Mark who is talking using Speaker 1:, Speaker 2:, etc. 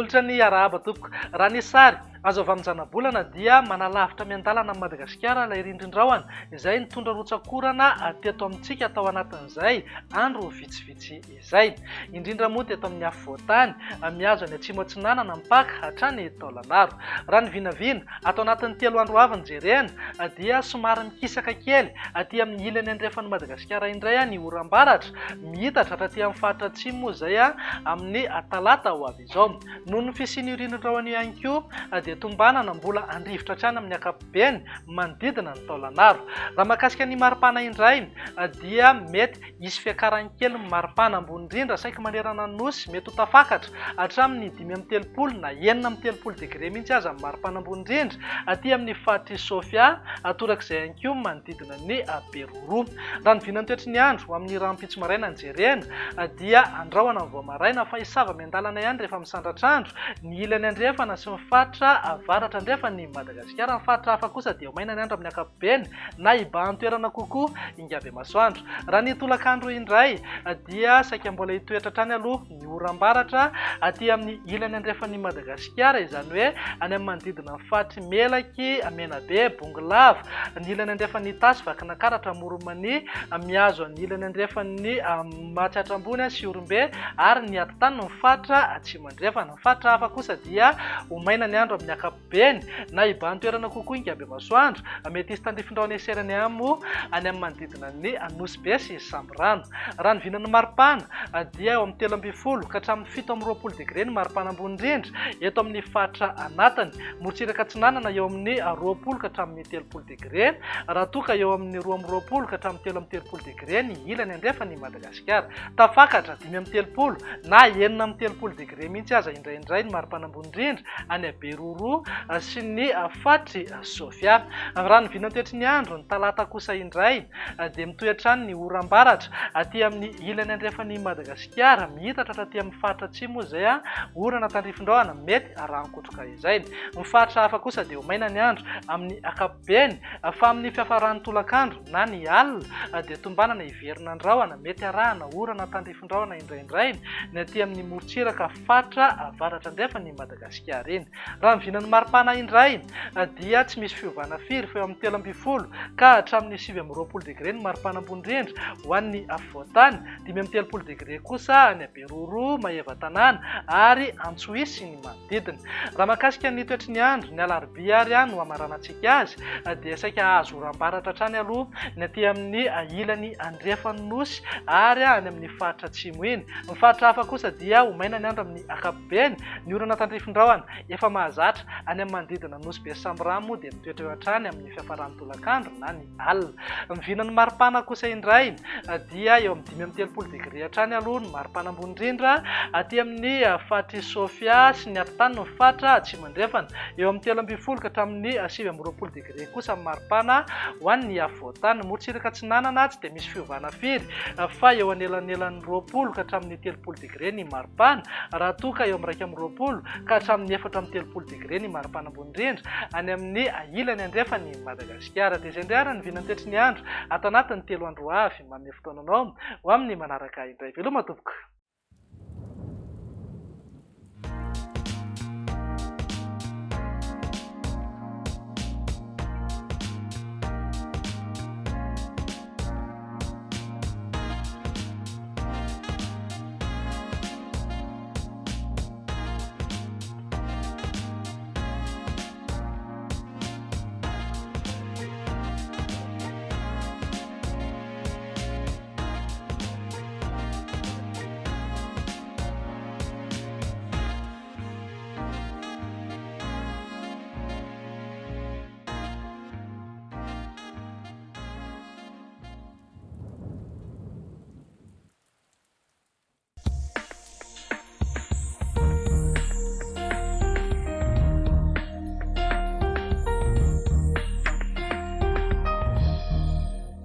Speaker 1: Molotra ny arahaba tompoko. Raha ny sary azo avy amin'ny zana-bolana dia manalavitra miandalana amin'ny Madagasikara ilay rindrin-drahona izay nitondra rotsakorana teto amintsika tao anatin'izay andro vitsivitsy izay. Indrindra moa teto amin'ny afovoantany mihazo any atsimo atsinanana mipaka hatrany Taolagnaro. Raha ny vinavina atao anatin'ny 3 andro avy ny jerena dia somary mikisaka kely aty amin'ny ilany andrefan'ny Madagasikara indray ny oram-baratra mihitatra atraty amin'ny faritra atsimo moa izay amin'ny talata ho avy izao. Noho ny fisian'io rindrin-drahona ihany koa dia tombanana mbola andrivotra hatrany amin'ny ankapobeny manodidina ny Taolagnaro. Raha mahakasika ny maripana indray dia mety hisy fiakaran'ny kely ny maripana ambony indrindra saika manerana ny nosy mety ho tafakatra hatramin'ny 5.30 na 9.30 degré mihitsy aza amin'ny maripana ambony indrindra aty amin'ny fahatry Sofia torak'izay ihany koa manodidina ny Beroro. Raha ny vinan'ny toetry ny andro amin'ny rahampitso maraina ny jerena dia andrahoana amin'ny voamaraina fa hisava miandalana ihany rehefa misandratra andro ny ilany andrefana sy ny faritra avaratra andrefan'ny Madagasikara. Ny faritra hafa kosa dia maina ny andro amin'ny ankapobeny na ibahan'ny toerana kokoa ingavy masoandro. Raha ny tolakandro indray dia saika mbola hitoetra hatrany aloha ny oram-baratra aty amin'ny ilany andrefan'ny Madagasikara, izany hoe any amin'ny manodidina ny fahatry Melaky, Menabe, Bongolava, ny ilany andrefan'ny Tasy, Vakinakaratra, Moromani, mihazo ny ilany andrefan'ny Mahatsiatra ambony sy Orombe ary ny Atatany ny faritra atsimo andrefana. Ny faritra hafa kosa dia ho maina ny andro amin'ny ankapobeny na ibahan'ny toerana kokoa ingavy masoandro, mety hisy tandrifin-drahona eserany amo any amin'ny manodidina ny Nosy sy Samborano. Raha ny vinan'ny maripana dia eo amin'ny 13 ka hatramin'ny 17 degré ny maripana ambony indrindra eto amin'ny faritra anatiny. Morotsiraka atsinanana eo amin'ny 20 ka hatramin'ny 30 degré, raha toka eo amin'ny 12 ka hatramin'ny 13 degré ny ilany andrefan'ny Madagasikara. Tafakatra 5.30 na 9.30 degré mihitsy aza indraindray ny maripana ambony indrindra any Beroro sy ny fahatry Sofia. Raha ny vinan'ny toetry ny andro ny talata kosa indray dia mitoetra ny oram-baratra aty amin'ny ilany andrefan'ny Madagasikara mihitatra atraty amin'ny faritra atsimo izay orana tandrifin-drahona mety arahan-kotroka izay. Ny faritra hafa kosa dia ho maina ny andro amin'ny ankapobeny fa amin'ny fiafaran'ny tolakandro na ny alina dia tombanana hiverina ny rahona mety arahana orana tandrifin-drahona indraindray ny aty amin'ny morotsiraka faritra avaratra andrefan'ny Madagasikara iny. Raha ny vinan'ny maripana indray dia tsy misy fiovana firy fa eo amin'ny 13 ka hatramin'ny 20 degré ny maripana ambony indrindra ho an'ny afovoantany, 30 degré kosa any Beroro, Maheva-Tanàna ary Antsohiso sy ny manodidina. Raha mahakasika ny toetry ny andro ny alarobia ary no hamaranantsika azy dia saika azo oram-baratra hatrany aloha ny aty amin'ny ilany andrefan'ny Nosy ary any amin'ny faritra atsimo iny. Ny faritra hafa kosa dia ho maina ny andro amin'ny ankapobeny ny orana tandrifin-drahona efa mahazatra any amin'ny manodidina Nosy sy Samborano dia mitoetra eo hatrany amin'ny fiafaran'ny tolakandro na ny alina. Ny vinan'ny maripana kosa indray dia eo amin'ny 5.30 degré hatrany aloha ny maripana ambony indrindra aty amin'ny fahatry Sofia sy ny Atatany ny faritra atsimo andrefana, eo amin'ny 13 ka hatramin'ny 17 degré kosa amin'ny maripana ho an'ny afovoantany. Morotsiraka atsinanana tsy dia misy fiovana firy fa eo anelan'elan'ny 20 ka hatramin'ny 30 degré ny maripana, raha toka eo amin'ny 2 ka hatramin'ny 4.30 degré ny maripana ambony indrindra any amin'ny ilany andrefan'ny Madagasikara. Dia izay indray ary ny vinan'ny toetry ny andro ato anatin'ny 3 andro avy manome fotoananao ho amin'ny manaraka indray. Veloma tompoko.